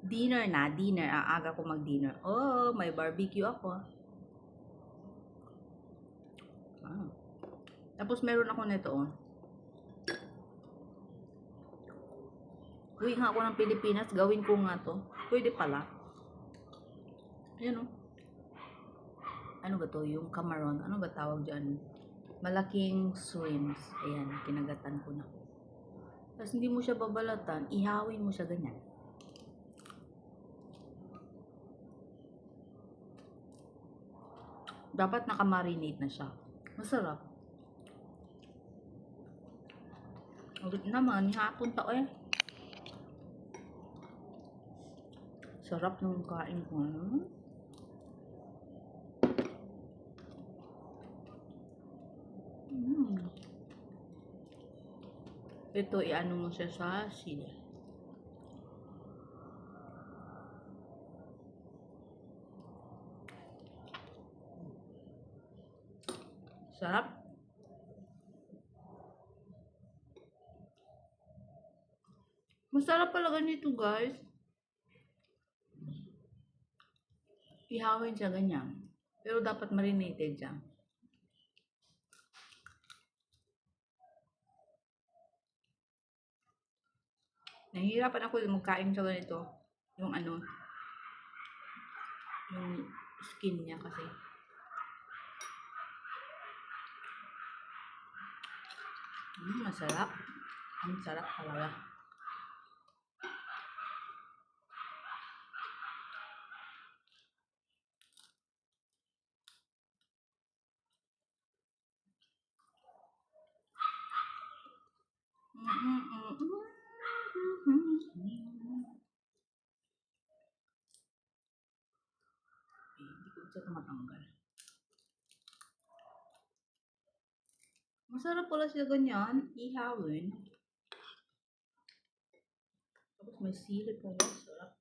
Dinner na, dinner. Ang aga ko mag-dinner. Oh, may barbecue ako. Ah. Tapos meron ako nito, oh. Uwi nga ako ng Pilipinas, gawin ko nga to. Pwede pala. Ayan, oh. Ano ba to? Yung camaron. Ano ba tawag dyan? Malaking shrimps. Ayan, kinagatan ko na. Tapos hindi mo siya babalatan, ihawin mo siya ganyan. Dapat nakamarinate na siya. Masarap. Ulit naman, hapon ta eh. Sarap ng kain ko. Ito, iano mo siya sa sili. Sarap. Masarap pala ganito, guys. Ihawin siya ganyan. Pero dapat marinated siya. Nahihirapan ako magkain sa ganito. Yung ano, yung skin niya kasi. Masarap. Ang sarap talaga. Hindi ko siya tumatanggal. Masarap pala siya ganyan. Ihawin. Tapos may sili pa. Sarap.